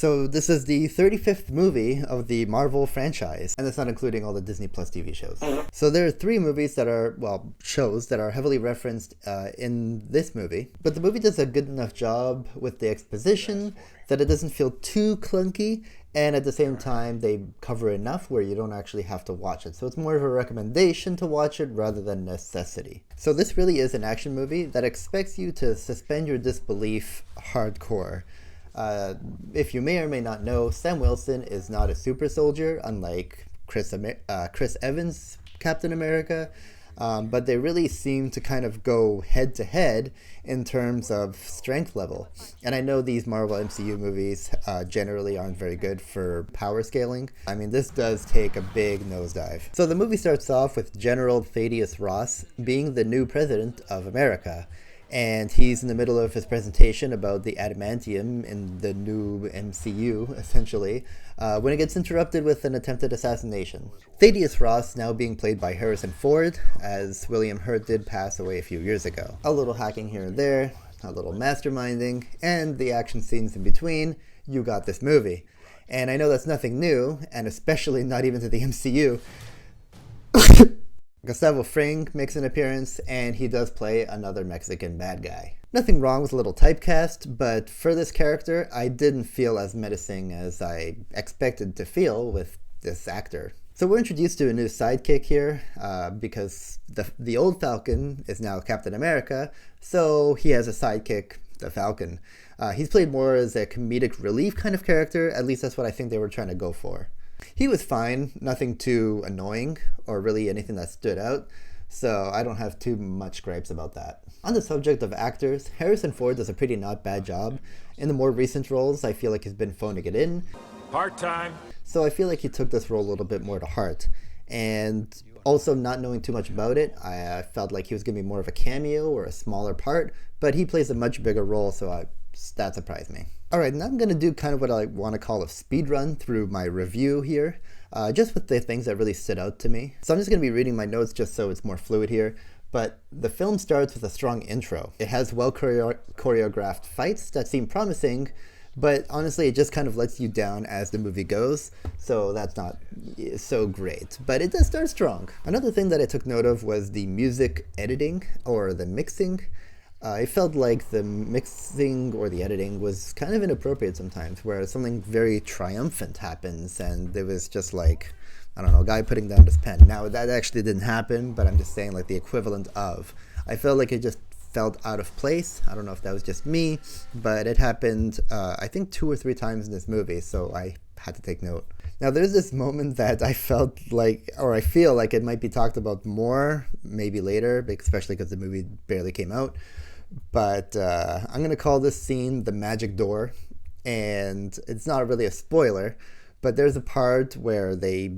So this is the 35th movie of the Marvel franchise, and that's not including all the Disney Plus TV shows. So there are 3 movies that are, well, shows that are heavily referenced in this movie, but the movie does a good enough job with the exposition that it doesn't feel too clunky, and at the same time they cover enough where you don't actually have to watch it. So it's more of a recommendation to watch it rather than necessity. So this really is an action movie that expects you to suspend your disbelief hardcore. If you may or may not know, Sam Wilson is not a super soldier, unlike Chris Evans' Captain America, but they really seem to kind of go head to head in terms of strength level. And I know these Marvel MCU movies generally aren't very good for power scaling. I mean, this does take a big nosedive. So the movie starts off with General Thaddeus Ross being the new president of America. And he's in the middle of his presentation about the adamantium in the new MCU, essentially, when it gets interrupted with an attempted assassination. Thaddeus Ross now being played by Harrison Ford, as William Hurt did pass away a few years ago. A little hacking here and there, a little masterminding, and the action scenes in between, you got this movie. And I know that's nothing new, and especially not even to the MCU. Gustavo Fring makes an appearance, and he does play another Mexican bad guy. Nothing wrong with a little typecast, but for this character, I didn't feel as menacing as I expected to feel with this actor. So we're introduced to a new sidekick here, because the old Falcon is now Captain America, so he has a sidekick, the Falcon. He's played more as a comedic relief kind of character, at least that's what I think they were trying to go for. He was fine, nothing too annoying or really anything that stood out, so I don't have too much gripes about that. On the subject of actors, Harrison Ford does a pretty not bad job. In the more recent roles, I feel like he's been phoning it in. Part-time. So I feel like he took this role a little bit more to heart. And also, not knowing too much about it, I felt like he was going to be more of a cameo or a smaller part, but he plays a much bigger role, so that surprised me. Alright, now I'm going to do kind of what I want to call a speed run through my review here, just with the things that really stood out to me. So I'm just going to be reading my notes just so it's more fluid here, but the film starts with a strong intro. It has well choreographed fights that seem promising, but honestly it just kind of lets you down as the movie goes, so that's not so great. But it does start strong. Another thing that I took note of was the music editing, or the mixing. I felt like the mixing or the editing was kind of inappropriate sometimes, where something very triumphant happens and it was just like, I don't know, a guy putting down his pen. Now, that actually didn't happen, but I'm just saying like the equivalent of. I felt like it just felt out of place. I don't know if that was just me, but it happened, I think 2 or 3 times in this movie, so I had to take note. Now, there's this moment that I felt like, or I feel like it might be talked about more, maybe later, especially because the movie barely came out. But I'm going to call this scene the magic door, and it's not really a spoiler, but there's a part where they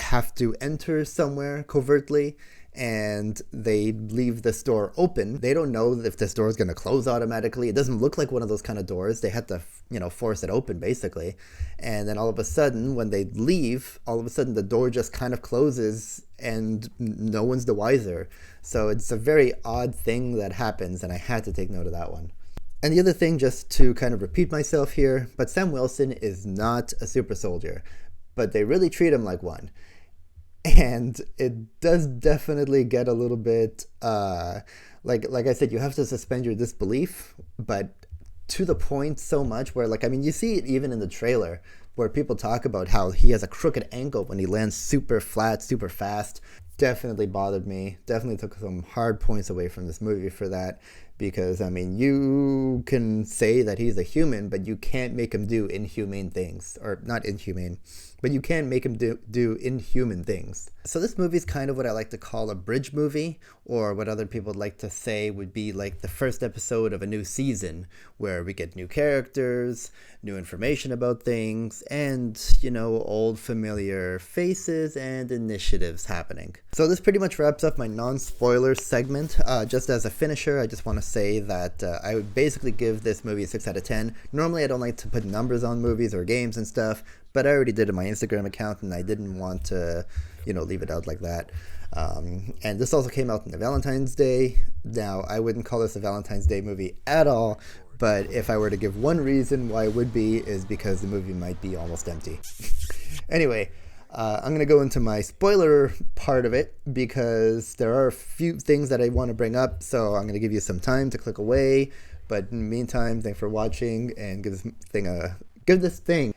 have to enter somewhere covertly, and they leave this door open. They don't know if this door is going to close automatically. It doesn't look like one of those kind of doors. They had to, force it open, basically. And then all of a sudden, when they leave, all of a sudden the door just kind of closes and no one's the wiser. So it's a very odd thing that happens, and I had to take note of that one. And the other thing, just to kind of repeat myself here, but Sam Wilson is not a super soldier, but they really treat him like one. And it does definitely get a little bit, like I said, you have to suspend your disbelief, but to the point so much where, you see it even in the trailer, where people talk about how he has a crooked ankle when he lands super flat, super fast. Definitely bothered me. Definitely took some hard points away from this movie for that. Because, you can say that he's a human, but you can't make him do inhumane things. Or, not inhumane, but you can make him do inhuman things. So this movie is kind of what I like to call a bridge movie, or what other people like to say would be like the first episode of a new season, where we get new characters, new information about things, and, old familiar faces and initiatives happening. So this pretty much wraps up my non-spoiler segment. Just as a finisher, I just want to say that I would basically give this movie a 6 out of 10. Normally I don't like to put numbers on movies or games and stuff, but I already did it on my Instagram account, and I didn't want to, leave it out like that. And this also came out on the Valentine's Day. Now, I wouldn't call this a Valentine's Day movie at all, But if I were to give one reason why it would be, is because the movie might be almost empty. Anyway, I'm going to go into my spoiler part of it because there are a few things that I want to bring up. So I'm going to give you some time to click away. But in the meantime, thanks for watching, and give this thing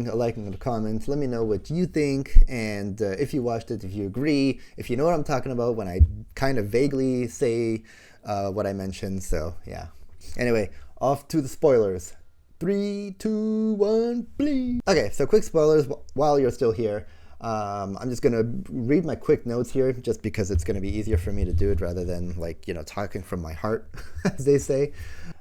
a like and a comment. Let me know what you think, and if you watched it, if you agree, if you know what I'm talking about when I kind of vaguely say what I mentioned. So yeah. Anyway, off to the spoilers. 3, 2, 1, please. Okay, so quick spoilers while you're still here. I'm just gonna read my quick notes here, just because it's gonna be easier for me to do it rather than, like, you know, talking from my heart, as they say.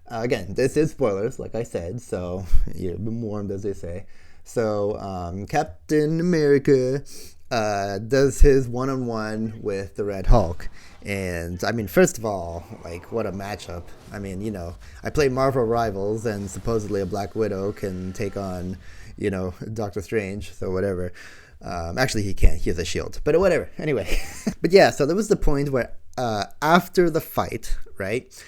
Again, this is spoilers, like I said, so you've been warned, as they say. So Captain America does his one-on-one with the Red Hulk. And I mean, first of all, like, what a matchup. I mean, you know, I play Marvel Rivals, and supposedly a Black Widow can take on, you know, Doctor Strange, so whatever. Actually, he can't. He has a shield. But whatever. Anyway. But yeah, so there was the point where after the fight, right,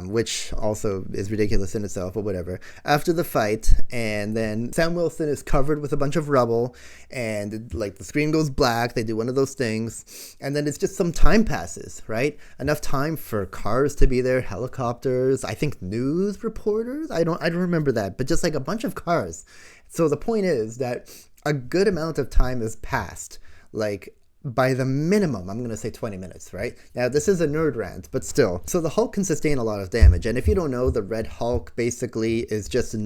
which also is ridiculous in itself, but whatever. After the fight, and then Sam Wilson is covered with a bunch of rubble, and like the screen goes black. They do one of those things, and then it's just some time passes, right? Enough time for cars to be there, helicopters, I think news reporters. I don't remember that, but just like a bunch of cars. So the point is that a good amount of time has passed, like by the minimum, I'm going to say 20 minutes, right? Now, this is a nerd rant, but still. So the Hulk can sustain a lot of damage. And if you don't know, the Red Hulk basically is just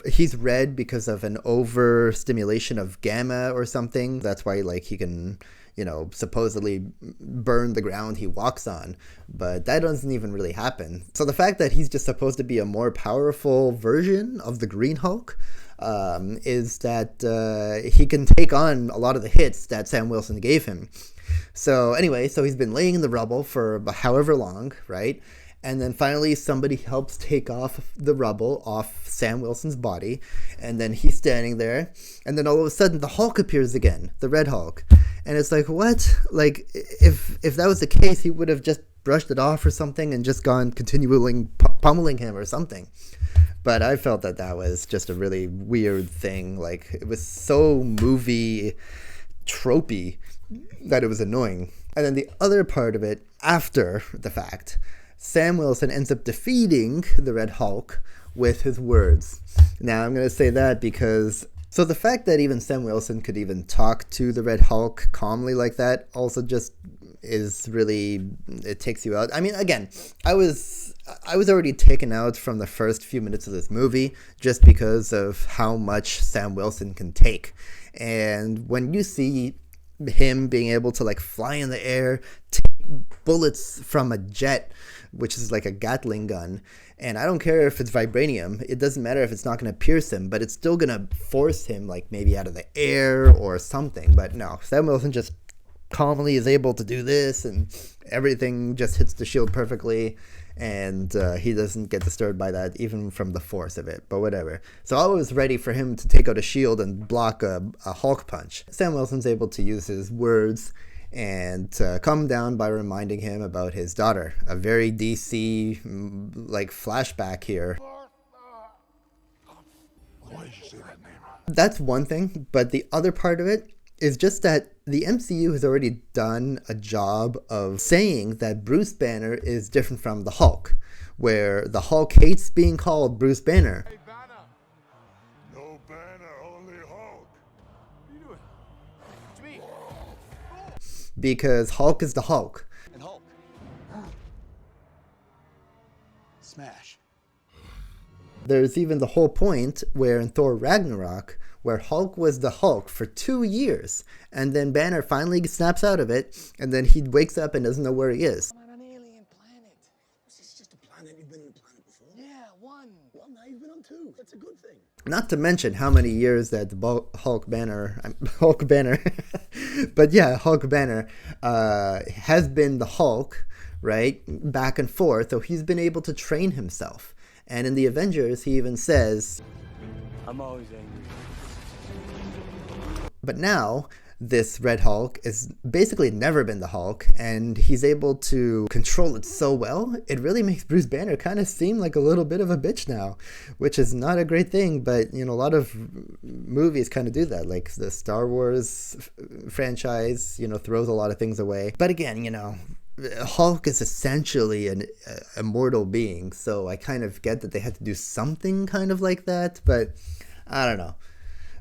he's red because of an overstimulation of gamma or something. That's why, like, he can, you know, supposedly burn the ground he walks on. But that doesn't even really happen. So the fact that he's just supposed to be a more powerful version of the Green Hulk, is that he can take on a lot of the hits that Sam Wilson gave him. So anyway, so he's been laying in the rubble for however long, right? And then finally somebody helps take off the rubble off Sam Wilson's body, and then he's standing there, and then all of a sudden the Hulk appears again, the Red Hulk. And it's like, what? Like, if that was the case, he would have just brushed it off or something and just gone continuing pummeling him or something. But I felt that that was just a really weird thing. Like, it was so movie tropey that it was annoying. And then the other part of it, after the fact, Sam Wilson ends up defeating the Red Hulk with his words. Now, I'm going to say that because... So the fact that even Sam Wilson could even talk to the Red Hulk calmly like that also just is really... It takes you out. I mean, again, I was already taken out from the first few minutes of this movie just because of how much Sam Wilson can take. And when you see him being able to, like, fly in the air, take bullets from a jet, which is like a Gatling gun, and I don't care if it's vibranium, it doesn't matter if it's not going to pierce him, but it's still going to force him, like, maybe out of the air or something. But no, Sam Wilson just calmly is able to do this, and everything just hits the shield perfectly, and he doesn't get disturbed by that, even from the force of it, but whatever. So I was ready for him to take out a shield and block a Hulk punch. Sam Wilson's able to use his words and calm down by reminding him about his daughter. A very DC, like, flashback here. Why did you say that name? That's one thing, but the other part of it is just that the MCU has already done a job of saying that Bruce Banner is different from the Hulk, where the Hulk hates being called Bruce Banner. Hey, Banner. No Banner, only Hulk. What are you doing? It's me. Because Hulk is the Hulk. And Hulk. Smash. There's even the whole point where in Thor Ragnarok, where Hulk was the Hulk for 2 years, and then Banner finally snaps out of it, and then he wakes up and doesn't know where he is. I'm on an alien planet. Is this just a planet? You've been on a planet before? Yeah, one. Well, now you've been on 2. That's a good thing. Not to mention how many years that the Hulk Banner, but yeah, Hulk Banner has been the Hulk, right, back and forth, so he's been able to train himself. And in the Avengers, he even says, I'm always angry. but now this Red Hulk is basically never been the Hulk, and he's able to control it so well, it really makes Bruce Banner kind of seem like a little bit of a bitch now, which is not a great thing, but, you know, a lot of movies kind of do that, like the Star Wars franchise, you know, throws a lot of things away. But again, you know, Hulk is essentially an immortal being, so I kind of get that they had to do something kind of like that, but I don't know.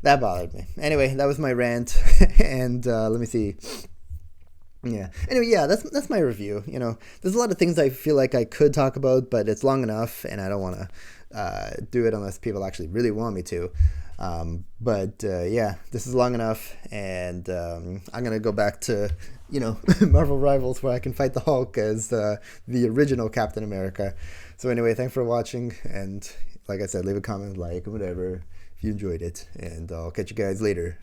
That bothered me. Anyway, that was my rant, and let me see. Yeah. Anyway, yeah, that's my review. You know, there's a lot of things I feel like I could talk about, but it's long enough, and I don't want to do it unless people actually really want me to. Yeah, this is long enough, and I'm gonna go back to, you know, Marvel Rivals, where I can fight the Hulk as the original Captain America. So anyway, thanks for watching, and like I said, leave a comment, like, whatever, if you enjoyed it, and I'll catch you guys later.